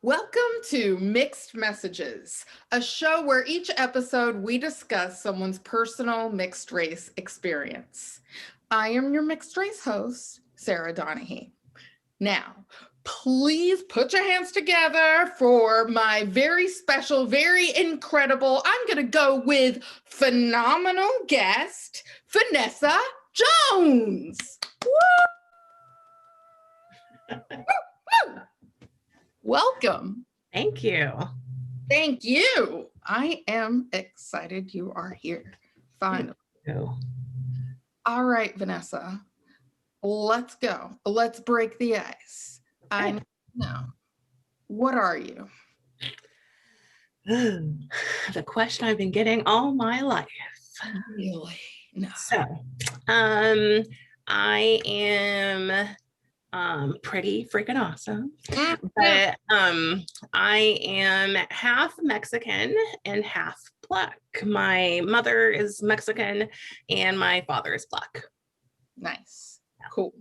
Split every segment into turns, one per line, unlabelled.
Welcome to Mixed Messages, a show where each episode we discuss someone's personal mixed race experience. I am your mixed race host, Sarah Donahue. Now, please put your hands together for my very special, very incredible, I'm going to go with phenomenal guest, Vanessa Jones. Woo! Woo! Welcome.
Thank you.
Thank you. I am excited you are here. Finally. All right, Vanessa, let's go. Let's break the ice. Okay. I know. What are you?
The question I've been getting all my life.
Really? No.
So, I am pretty freaking awesome, but I am half Mexican and half Black. My mother is Mexican and my father is Black.
Nice. Cool.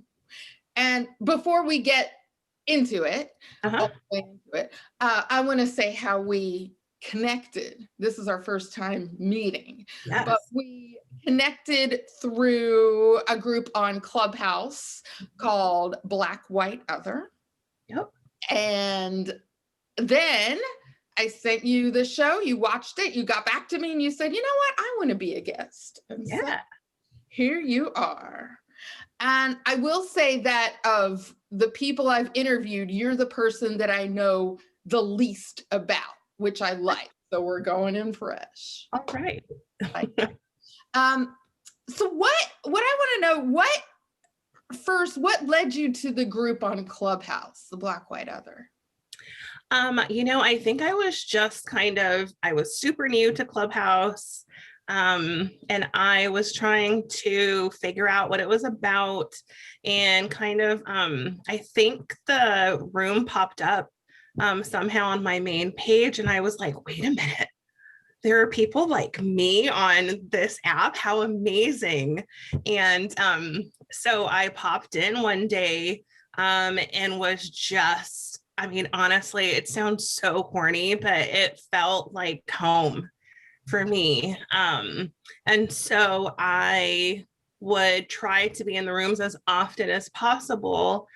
And before we get into it, I want to say how we connected. This is our first time meeting, yes. But we connected through a group on Clubhouse called Black, White, Other.
Yep.
And then I sent you the show, you watched it, you got back to me and you said, you know what, I want to be a guest. And
yeah.
So here you are. And I will say that of the people I've interviewed, you're the person that I know the least about, which I like. So we're going in fresh.
All right.
So what I want to know, what led you to the group on Clubhouse, the Black, White, Other?
I think I was just I was super new to Clubhouse. And I was trying to figure out what it was about and I think the room popped up somehow on my main page. And I was like, wait a minute, there are people like me on this app. How amazing. And so I popped in one day and was just, honestly, it sounds so corny, but it felt like home for me. And so I would try to be in the rooms as often as possible,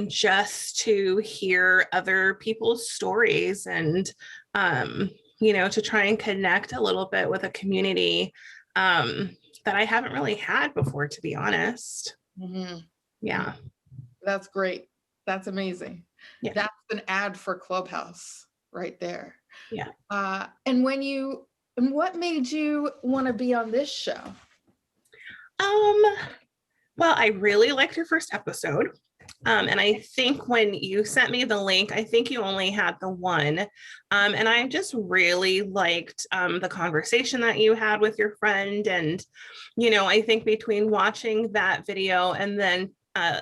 just to hear other people's stories and, to try and connect a little bit with a community that I haven't really had before, to be honest.
Mm-hmm.
Yeah.
That's great. That's amazing.
Yeah.
That's an ad for Clubhouse right there.
Yeah.
And what made you want to be on this show?
Well, I really liked your first episode. And I think when you sent me the link, I think you only had the one. And I just really liked the conversation that you had with your friend. And, I think between watching that video and then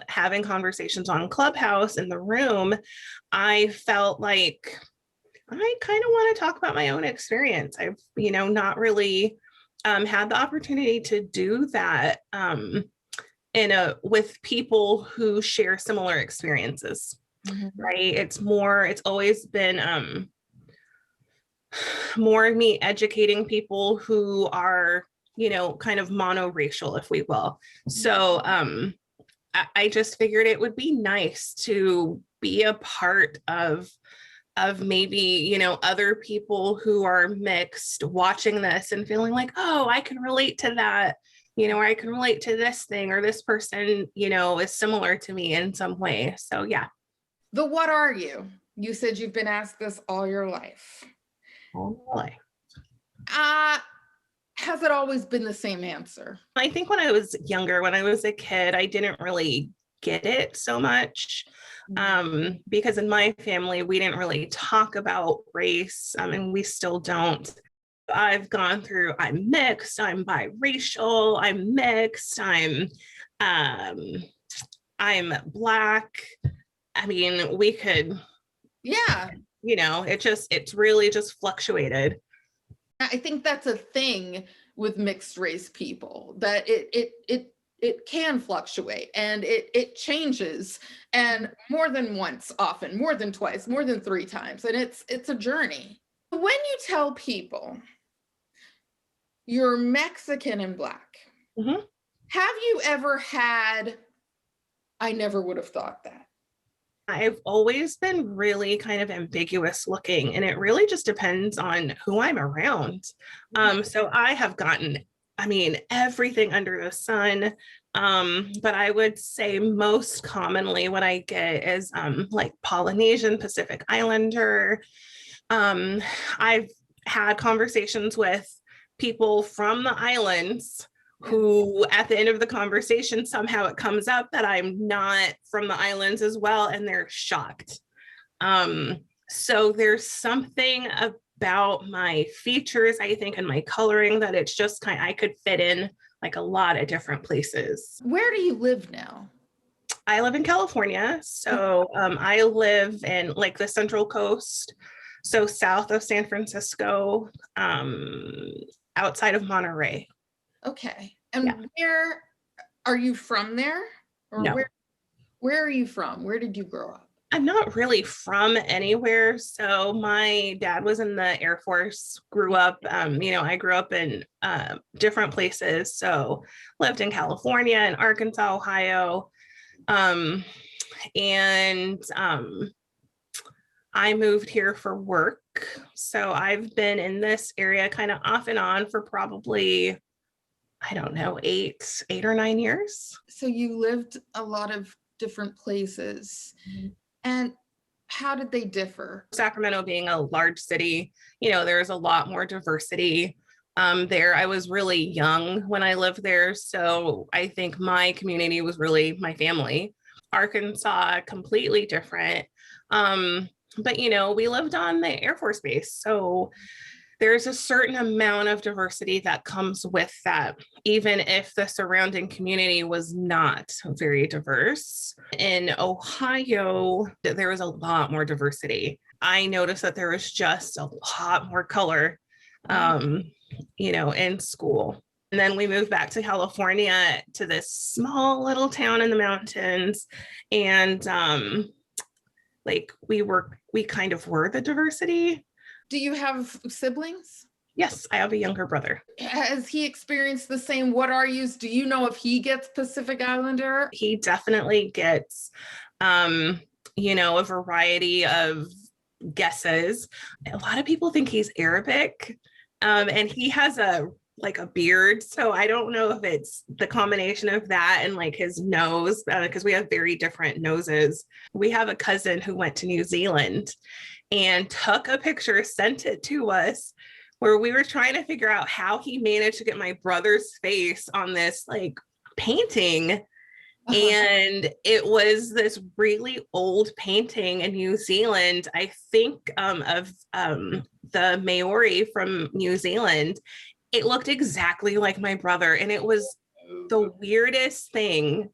having conversations on Clubhouse in the room, I felt like I kind of want to talk about my own experience. I've, not really had the opportunity to do that with people who share similar experiences, mm-hmm. Right? It's always been more me educating people who are, kind of monoracial, if we will. Mm-hmm. So I just figured it would be nice to be a part of maybe, other people who are mixed watching this and feeling like, oh, I can relate to that, or I can relate to this thing, or this person, is similar to me in some way. So yeah.
What are you? You said you've been asked this all your life.
All my life.
Has it always been the same answer?
I think when I was younger, when I was a kid, I didn't really get it so much. Because in my family, we didn't really talk about race, and we still don't. I've gone through, I'm mixed, I'm biracial, I'm mixed, I'm Black. We could,
yeah,
it's really just fluctuated.
I think that's a thing with mixed race people, that it it can fluctuate and it changes, and more than once, often more than twice, more than 3 times, and it's a journey. When you tell people you're Mexican and Black,
Mhm.
have you ever had, I never would have thought that?
I've always been really kind of ambiguous looking, and it really just depends on who I'm around. So I have gotten, I mean, everything under the sun. But I would say most commonly what I get is like Polynesian, Pacific Islander. Um, I've had conversations with people from the islands who at the end of the conversation somehow it comes up that I'm not from the islands as well, and they're shocked. So there's something about my features, I think, and my coloring that it's just kind of, I could fit in like a lot of different places.
Where do you live now?
I live in California, so I live in like the Central Coast, so south of San Francisco, outside of Monterey.
Okay.
Yeah.
And where are you from there? Or
No,
where are you from? Where did you grow up?
I'm not really from anywhere. So my dad was in the Air Force, grew up, I grew up in different places. So lived in California and Arkansas, Ohio. Um, and I moved here for work. So I've been in this area kind of off and on for probably, I don't know, 8 or 9 years.
So you lived a lot of different places. And how did they differ?
Sacramento being a large city, there's a lot more diversity there. I was really young when I lived there. So I think my community was really my family. Arkansas, completely different. But, we lived on the Air Force Base. So there's a certain amount of diversity that comes with that, even if the surrounding community was not very diverse. In Ohio, there was a lot more diversity. I noticed that there was just a lot more color, in school. And then we moved back to California to this small little town in the mountains. And we kind of were the diversity.
Do you have siblings?
Yes, I have a younger brother.
Has he experienced the same what are yous? Do you know if he gets Pacific Islander?
He definitely gets, a variety of guesses. A lot of people think he's Arabic, and he has a beard. So I don't know if it's the combination of that and like his nose, because we have very different noses. We have a cousin who went to New Zealand and took a picture, sent it to us, where we were trying to figure out how he managed to get my brother's face on this like painting. And it was this really old painting in New Zealand, I think, of the Maori from New Zealand. It looked exactly like my brother, and it was the weirdest thing.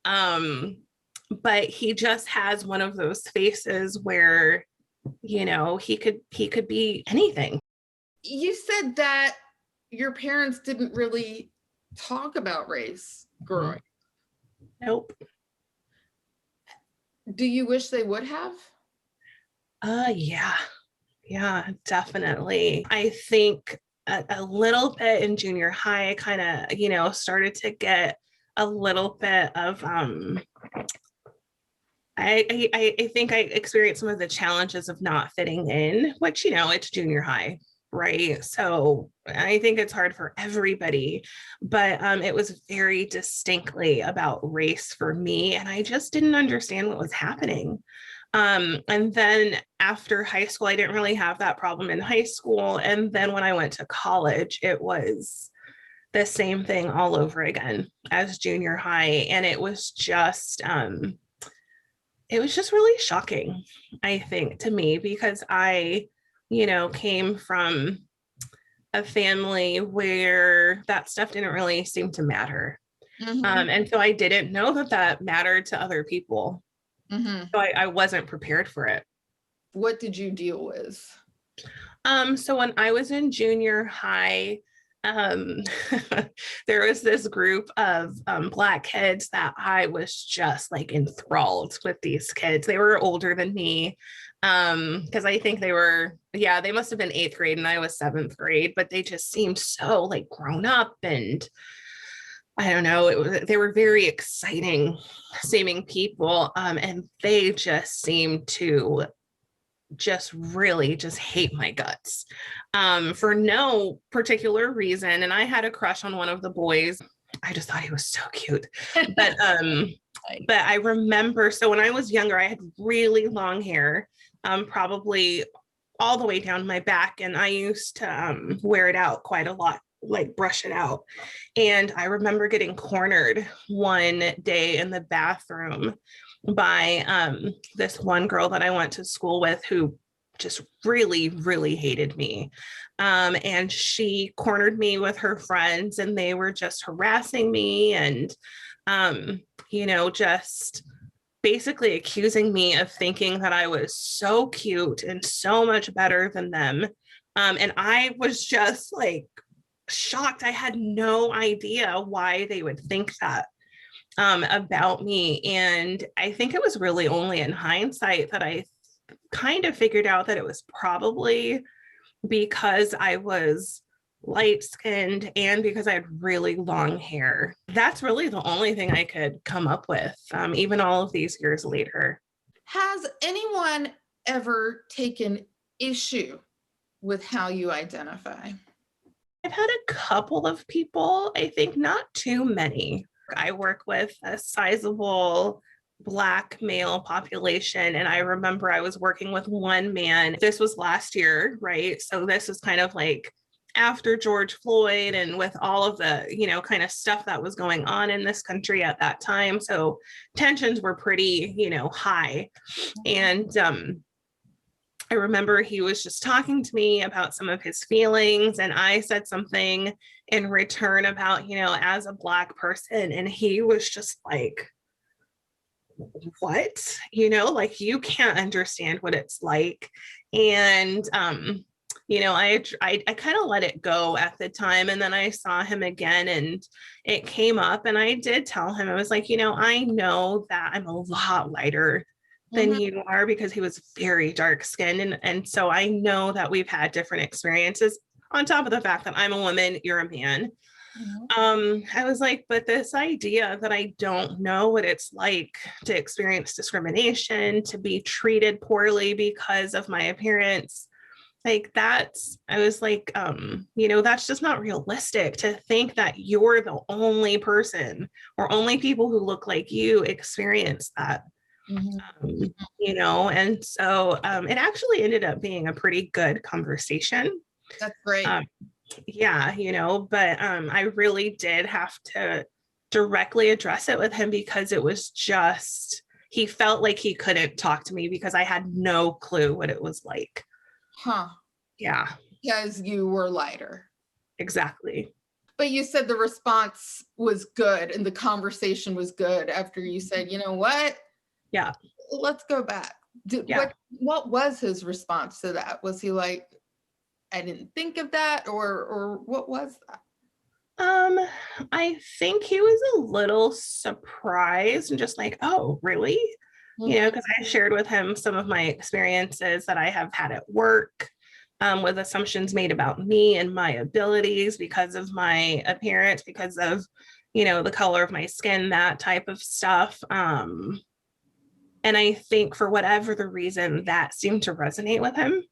But he just has one of those faces where, he could be anything.
You said that your parents didn't really talk about race growing.
Nope.
Do you wish they would have?
Yeah, definitely. I think a little bit in junior high, I kind of, started to get a little bit of I think I experienced some of the challenges of not fitting in, which, it's junior high, right? So I think it's hard for everybody, but it was very distinctly about race for me, and I just didn't understand what was happening. And then after high school, I didn't really have that problem in high school. And then when I went to college, it was the same thing all over again as junior high. And it was just really shocking, I think, to me, because I, came from a family where that stuff didn't really seem to matter. And so I didn't know that mattered to other people. So I wasn't prepared for it.
What did you deal with?
So when I was in junior high, um, there was this group of Black kids that I was just like enthralled with these kids. They were older than me because I think they were, yeah, they must have been 8th grade and I was 7th grade, but they just seemed so like grown up and I don't know, they were very exciting seeming people and they just seemed to just really just hate my guts for no particular reason. And I had a crush on one of the boys. I just thought he was so cute. But I remember, so when I was younger, I had really long hair, probably all the way down my back. And I used to wear it out quite a lot, like brush it out. And I remember getting cornered one day in the bathroom by this one girl that I went to school with who just really, really hated me. And she cornered me with her friends and they were just harassing me and, just basically accusing me of thinking that I was so cute and so much better than them. And I was just like shocked. I had no idea why they would think that about me. And I think it was really only in hindsight that I kind of figured out that it was probably because I was light skinned and because I had really long hair. That's really the only thing I could come up with, even all of these years later.
Has anyone ever taken issue with how you identify?
I've had a couple of people, I think not too many. I work with a sizable Black male population. And I remember I was working with one man. This was last year, right? So this was kind of like after George Floyd and with all of the, kind of stuff that was going on in this country at that time. So tensions were pretty, high. And I remember he was just talking to me about some of his feelings, and I said something in return about, as a Black person, and he was just like, what? Like you can't understand what it's like. And I kind of let it go at the time, and then I saw him again and it came up, and I did tell him, I was like, I know that I'm a lot lighter than you are, because he was very dark skinned. And so I know that we've had different experiences on top of the fact that I'm a woman, you're a man. I was like, but this idea that I don't know what it's like to experience discrimination, to be treated poorly because of my appearance, like I was like, that's just not realistic to think that you're the only person or only people who look like you experience that. And so it actually ended up being a pretty good conversation.
That's great.
But I really did have to directly address it with him, because it was just, he felt like he couldn't talk to me because I had no clue what it was like.
Huh.
Yeah.
Because you were lighter.
Exactly.
But you said the response was good and the conversation was good after you said, you know what?
Yeah.
Let's go back. What was his response to that? Was he like, I didn't think of that, or what was that?
I think he was a little surprised and just like, oh, really? Because I shared with him some of my experiences that I have had at work, with assumptions made about me and my abilities because of my appearance, because of, the color of my skin, that type of stuff. And I think for whatever the reason, that seemed to resonate with him.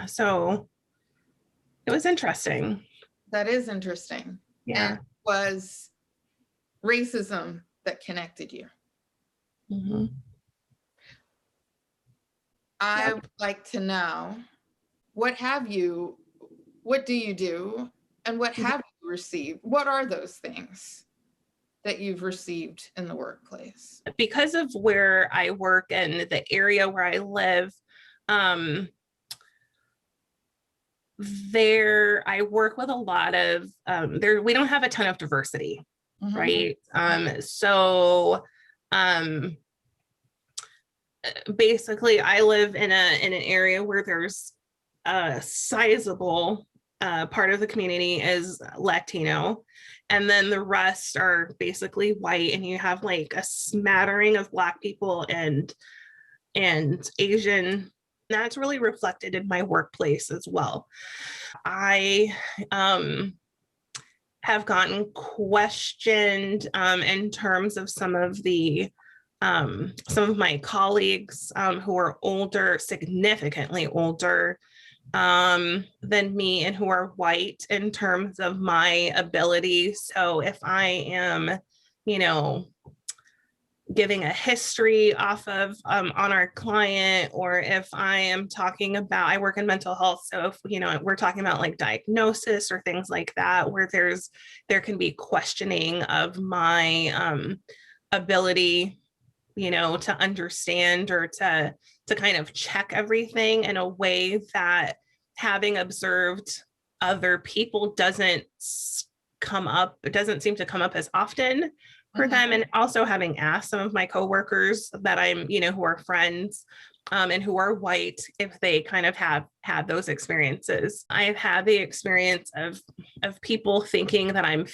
So it was interesting.
That is interesting.
Yeah.
And it was racism that connected you. I would like to know, what do you do, and what have you received? What are those things that you've received in the workplace?
Because of where I work and the area where I live, I work with a lot of, we don't have a ton of diversity, right? So basically I live in an area where there's a sizable part of the community is Latino, and then the rest are basically white, and you have like a smattering of Black people and Asian. That's really reflected in my workplace as well. I have gotten questioned in terms of some of my colleagues who are older, significantly older than me, and who are white, in terms of my ability. So if I am, you know, giving a history off of on our client, or if I am talking about, I work in mental health, so if we're talking about like diagnosis or things like that, where there can be questioning of my ability, to understand, or to kind of check everything in a way that, having observed other people, doesn't seem to come up as often for them. And also having asked some of my coworkers that I'm, who are friends and who are white, if they kind of have had those experiences. I've had the experience of people thinking that I'm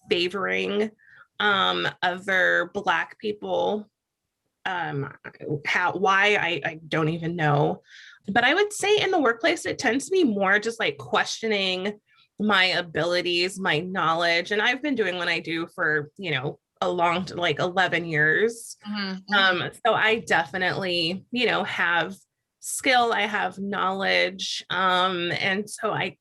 favoring other Black people. Why, I don't even know. But I would say in the workplace, it tends to be more just like questioning my abilities, my knowledge. And I've been doing what I do for, a long, like 11 years. So I definitely, have skill, I have knowledge. And so I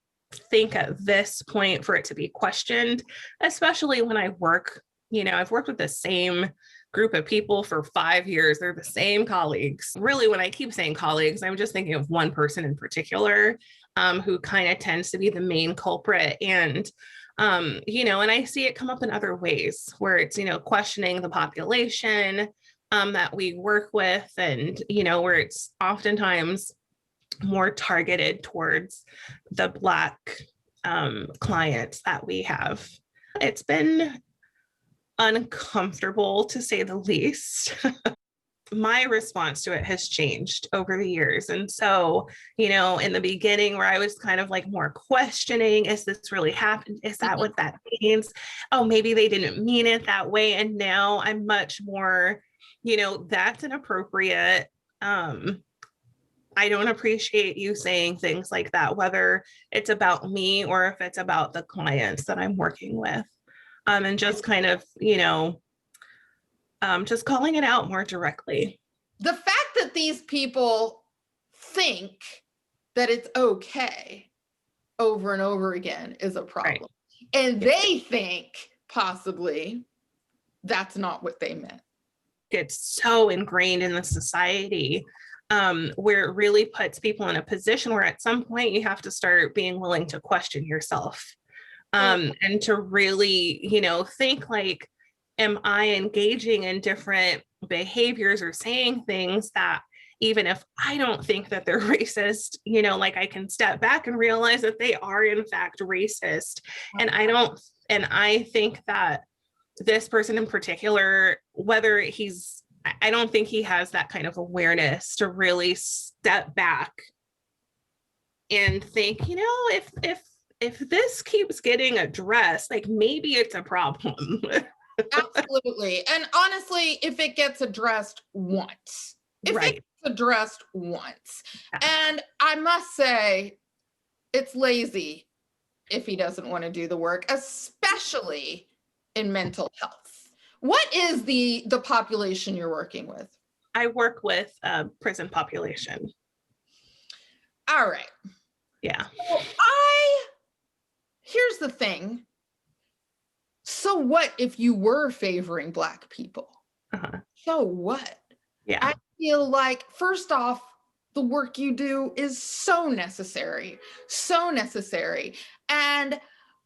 think at this point, for it to be questioned, especially when I work, I've worked with the same group of people for 5 years. They're the same colleagues. Really, when I keep saying colleagues, I'm just thinking of one person in particular who kind of tends to be the main culprit. And and I see it come up in other ways where it's, questioning the population that we work with, and, where it's oftentimes more targeted towards the Black clients that we have. It's been uncomfortable, to say the least. My response to it has changed over the years. And so, in the beginning, where I was kind of like more questioning, is this really happened? Is that what that means? Oh, maybe they didn't mean it that way. And now I'm much more, that's inappropriate. I don't appreciate you saying things like that, whether it's about me or if it's about the clients that I'm working with. And just kind of, just calling it out more directly.
The fact that these people think that it's okay over and over again is a problem. Right. And they think possibly that's not what they meant.
It's so ingrained in the society where it really puts people in a position where at some point you have to start being willing to question yourself and to really, think like, am I engaging in different behaviors or saying things that, even if I don't think that they're racist, like I can step back and realize that they are in fact racist. And I think that this person in particular, I don't think he has that kind of awareness to really step back and think, if this keeps getting addressed, like maybe it's a problem.
Absolutely. And honestly, if it gets addressed once, and I must say, it's lazy if he doesn't want to do the work, especially in mental health. What is the population you're working with?
I work with a prison population.
All right.
Yeah.
So here's the thing. So what if you were favoring Black people? So what?
Yeah.
I feel like, first off, the work you do is so necessary. And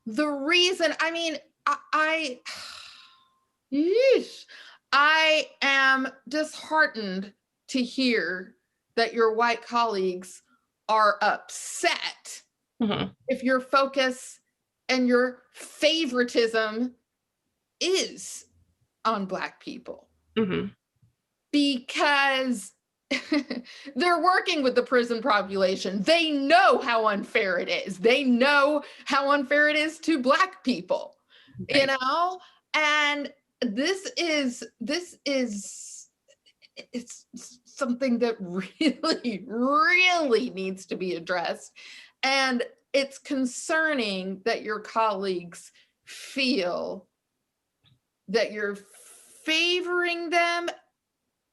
the reason, I am disheartened to hear that your white colleagues are upset if your focus and your favoritism is on Black people. Because they're working with the prison population. They know how unfair it is. They know how unfair it is to Black people, you
Right.
know? And it's something that really, really needs to be addressed. And it's concerning that your colleagues feel that you're favoring them,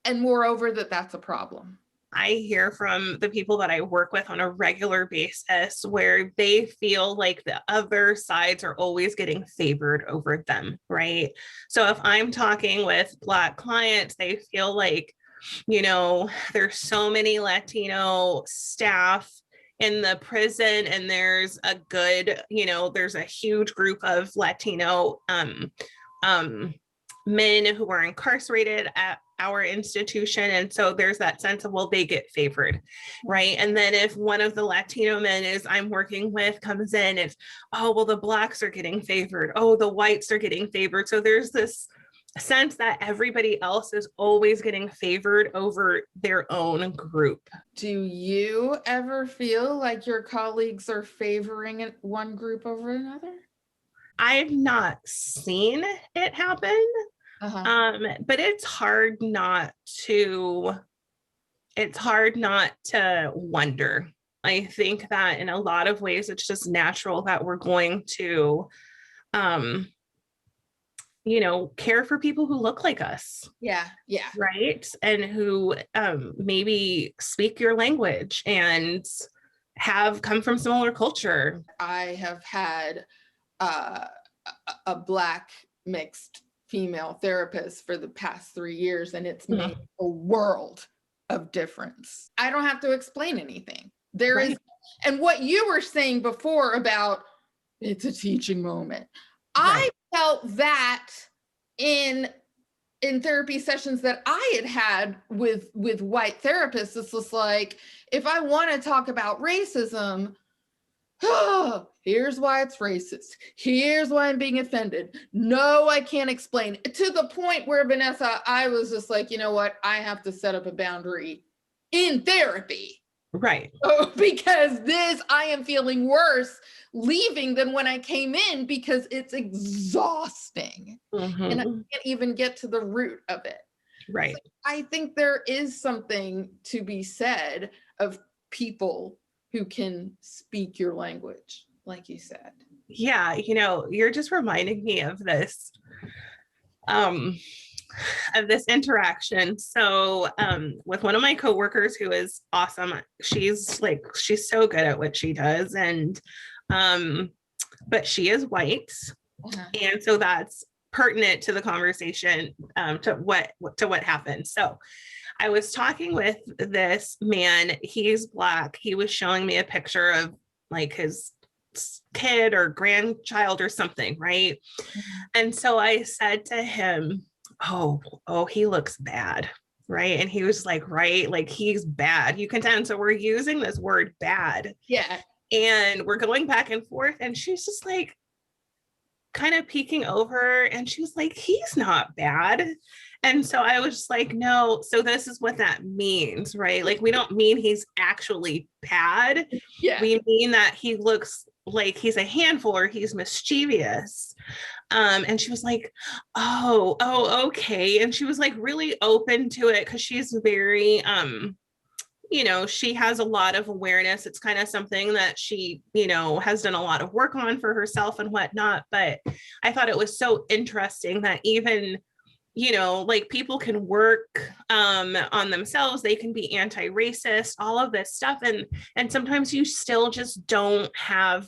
and moreover, that that's a problem.
I hear from the people that I work with on a regular basis where they feel like the other sides are always getting favored over them, right? So if I'm talking with Black clients, they feel like, there's so many Latino staff in the prison, and there's there's a huge group of Latino men who are incarcerated at our institution. And so there's that sense of, well, they get favored, right? And then if one of the Latino men I'm working with comes in, it's, oh, well, the Blacks are getting favored. Oh, the whites are getting favored. So there's this sense that everybody else is always getting favored over their own group.
Do you ever feel like your colleagues are favoring one group over another?
I've not seen it happen, but it's hard not to wonder. I think that in a lot of ways, it's just natural that we're going to, care for people who look like us.
Yeah.
Right. And who maybe speak your language and have come from similar culture.
I have had a Black mixed female therapist for the past 3 years, and it's made a world of difference. I don't have to explain anything. There is, and what you were saying before about it's a teaching moment. I felt that in therapy sessions that I had with white therapists. It's just like, if I want to talk about racism, here's why it's racist. Here's why I'm being offended. No, I can't explain. To the point where, Vanessa, I was just like, you know what? I have to set up a boundary in therapy.
Right.
Because I am feeling worse leaving than when I came in, because it's exhausting. And I can't even get to the root of it.
Right.
So I think there is something to be said of people who can speak your language, like you said.
Yeah, you're just reminding me of this interaction. So with one of my coworkers who is awesome, she's so good at what she does, and but she is white, and so that's pertinent to the conversation, to what happened. So I was talking with this man, he's Black. He was showing me a picture of like his kid or grandchild or something, right? And so I said to him, oh, he looks bad, right? And he was like, right, like he's bad. You can tell. And so we're using this word bad.
Yeah.
And we're going back and forth. And she's just like kind of peeking over, and she was like, he's not bad. And so I was just like, no, so this is what that means, right? Like, we don't mean he's actually bad.
Yeah.
We mean that he looks like he's a handful or he's mischievous. And she was like, oh, okay. And she was like really open to it, because she's very, she has a lot of awareness. It's kind of something that she, has done a lot of work on for herself and whatnot. But I thought it was so interesting that even, like, people can work on themselves. They can be anti-racist, all of this stuff. And sometimes you still just don't have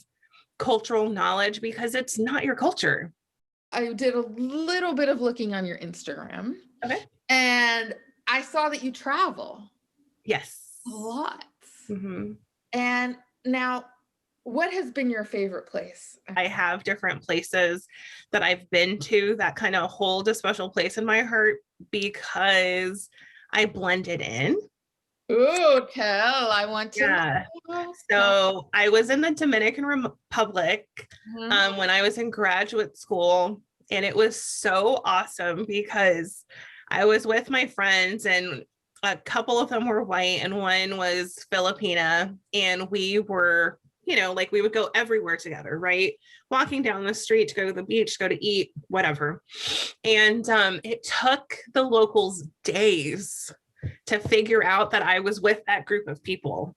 cultural knowledge because it's not your culture.
I did a little bit of looking on your Instagram.
Okay.
And I saw that you travel.
Yes.
A lot.
Mm-hmm.
And now, what has been your favorite place?
I have different places that I've been to that kind of hold a special place in my heart because I blended in.
Ooh, tell, I want to know.
So I was in the Dominican Republic when I was in graduate school, and it was so awesome because I was with my friends, and a couple of them were white and one was Filipina. And we were, like we would go everywhere together, right? Walking down the street to go to the beach, go to eat, whatever. And it took the locals days to figure out that I was with that group of people.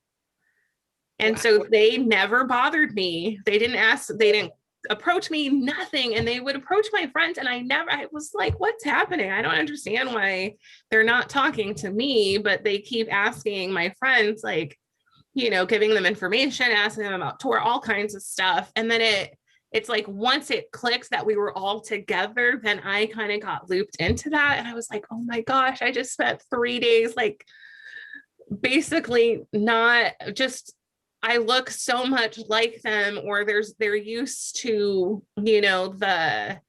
And so they never bothered me. They didn't approach me, nothing. And they would approach my friends. And I was like, what's happening? I don't understand why they're not talking to me, but they keep asking my friends, like, giving them information, asking them about tour, all kinds of stuff. And then it's like, once it clicks that we were all together, then I kind of got looped into that. And I was like, oh my gosh, I just spent 3 days, like basically not just, I look so much like them, or they're used to, the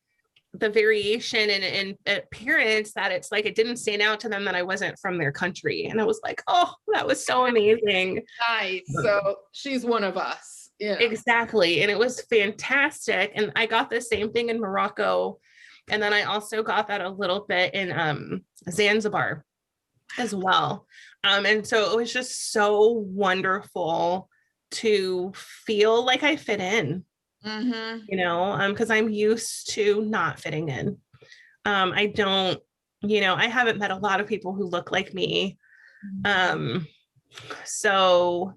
variation in appearance, that it's like, it didn't stand out to them that I wasn't from their country. And I was like, oh, that was so amazing.
Nice. So she's one of us. Yeah.
Exactly. And it was fantastic. And I got the same thing in Morocco. And then I also got that a little bit in Zanzibar as well. And so it was just so wonderful to feel like I fit in, because I'm used to not fitting in. I don't, I haven't met a lot of people who look like me. So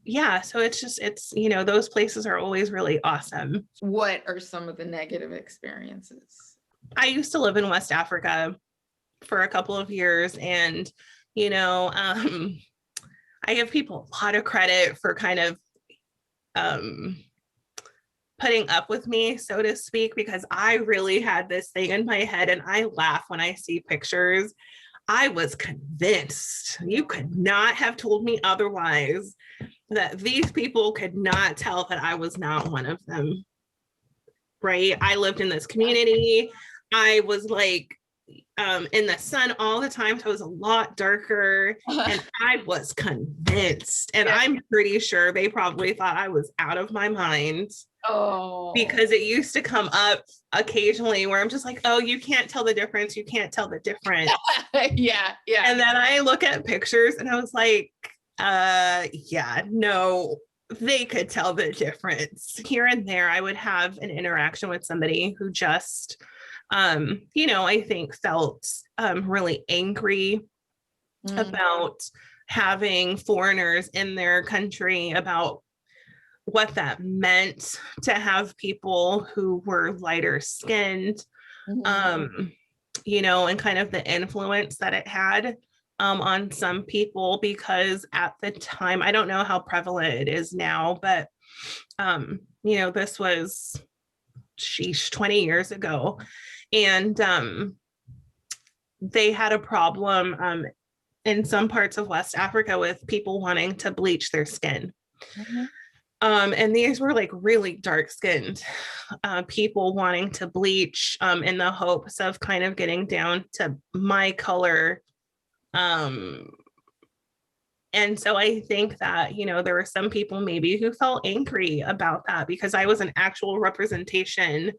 yeah, so it's, those places are always really awesome.
What are some of the negative experiences?
I used to live in West Africa for a couple of years, and, I give people a lot of credit for kind of putting up with me, so to speak, because I really had this thing in my head, and I laugh when I see pictures. I was convinced, you could not have told me otherwise, that these people could not tell that I was not one of them, right? I lived in this community. I was like in the sun all the time, so I was a lot darker, and I was convinced, and I'm pretty sure they probably thought I was out of my mind.
Oh,
because it used to come up occasionally where I'm just like, oh, you can't tell the difference. You can't tell the difference.
yeah.
And then I look at pictures and I was like, yeah, no, they could tell the difference. Here and there, I would have an interaction with somebody who just, I think felt really angry about having foreigners in their country, about what that meant to have people who were lighter skinned, and kind of the influence that it had on some people, because at the time, I don't know how prevalent it is now, but this was 20 years ago, and they had a problem in some parts of West Africa with people wanting to bleach their skin. And these were like really dark skinned people wanting to bleach in the hopes of kind of getting down to my color. And so I think that, there were some people maybe who felt angry about that, because I was an actual representation,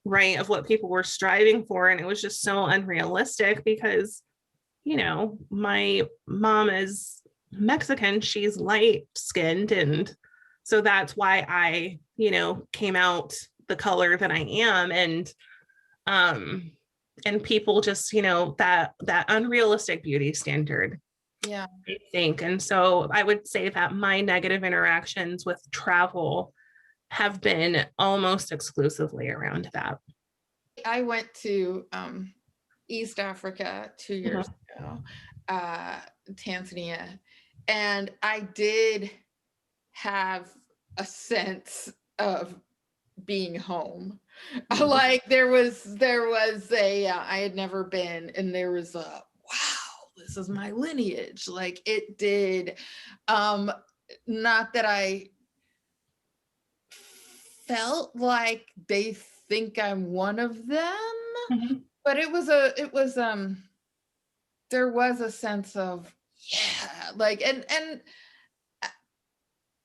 right, of what people were striving for. And it was just so unrealistic because, my mom is Mexican, she's light skinned, and so that's why I, came out the color that I am. And people just, that unrealistic beauty standard.
Yeah,
I think. And so I would say that my negative interactions with travel have been almost exclusively around that.
I went to East Africa 2 years ago, Tanzania, and I did have a sense of being home. Like there was a I had never been, and there was a wow, this is my lineage. Like it did, not that I felt like they think I'm one of them, but there was a sense of, yeah, like, and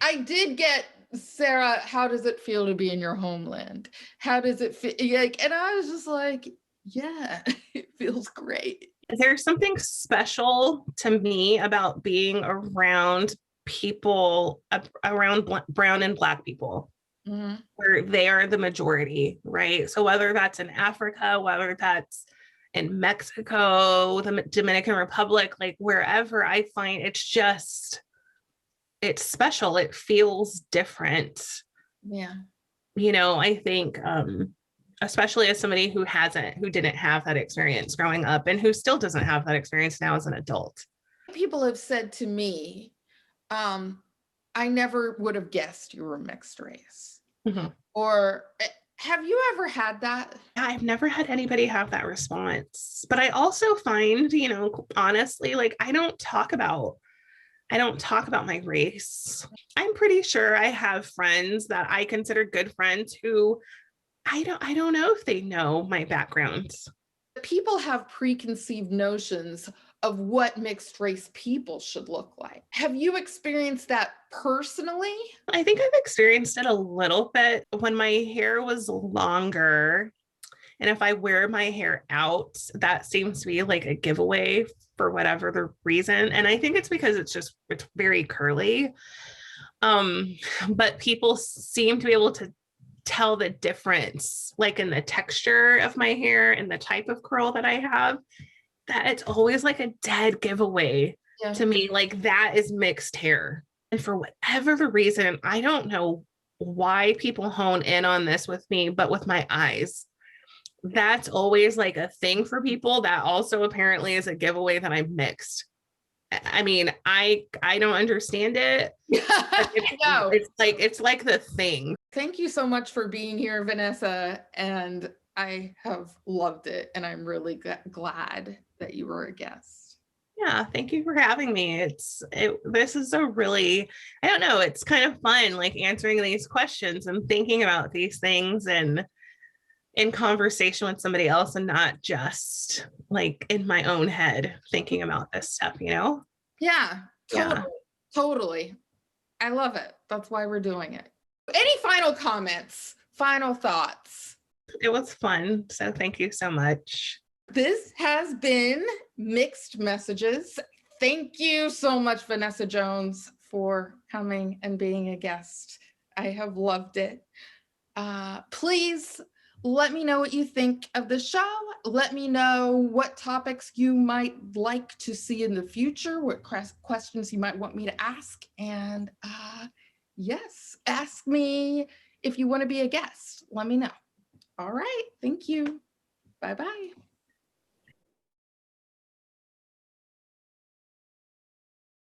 I did get, Sarah, how does it feel to be in your homeland? How does it feel? Like, and I was just like, yeah, it feels great.
There's something special to me about being around people, around brown and Black people, where they are the majority, right? So whether that's in Africa, whether that's in Mexico, the Dominican Republic, like wherever, I find it's special. It feels different.
Yeah.
I think especially as somebody who didn't have that experience growing up and who still doesn't have that experience now as an adult.
People have said to me, I never would have guessed you were mixed race.
Mm-hmm.
Or have you ever had that?
I've never had anybody have that response. But I also find, honestly, like I don't talk about my race. I'm pretty sure I have friends that I consider good friends who I don't know if they know my background.
People have preconceived notions of what mixed race people should look like. Have you experienced that personally?
I think I've experienced it a little bit when my hair was longer. And if I wear my hair out, that seems to be like a giveaway for whatever the reason. And I think it's because it's very curly. But people seem to be able to tell the difference, like in the texture of my hair and the type of curl that I have, that it's always like a dead giveaway to me. Like that is mixed hair. And for whatever the reason, I don't know why people hone in on this with me, but with my eyes, that's always like a thing for people. That also apparently is a giveaway that I'm mixed. I mean, I don't understand it.
No.
It's like the thing.
Thank you so much for being here, Vanessa. And I have loved it. And I'm really glad that you were a guest.
Yeah, thank you for having me. This is a really, I don't know, it's kind of fun, like answering these questions and thinking about these things and in conversation with somebody else and not just like in my own head thinking about this stuff,
Yeah, totally. I love it. That's why we're doing it. Any final comments, final thoughts?
It was fun. So thank you so much.
This has been Mixed Messages. Thank you so much, Vanessa Jones, for coming and being a guest. I have loved it. Please let me know what you think of the show. Let me know what topics you might like to see in the future, what questions you might want me to ask. And yes, ask me if you want to be a guest. Let me know. All right. Thank you. Bye-bye.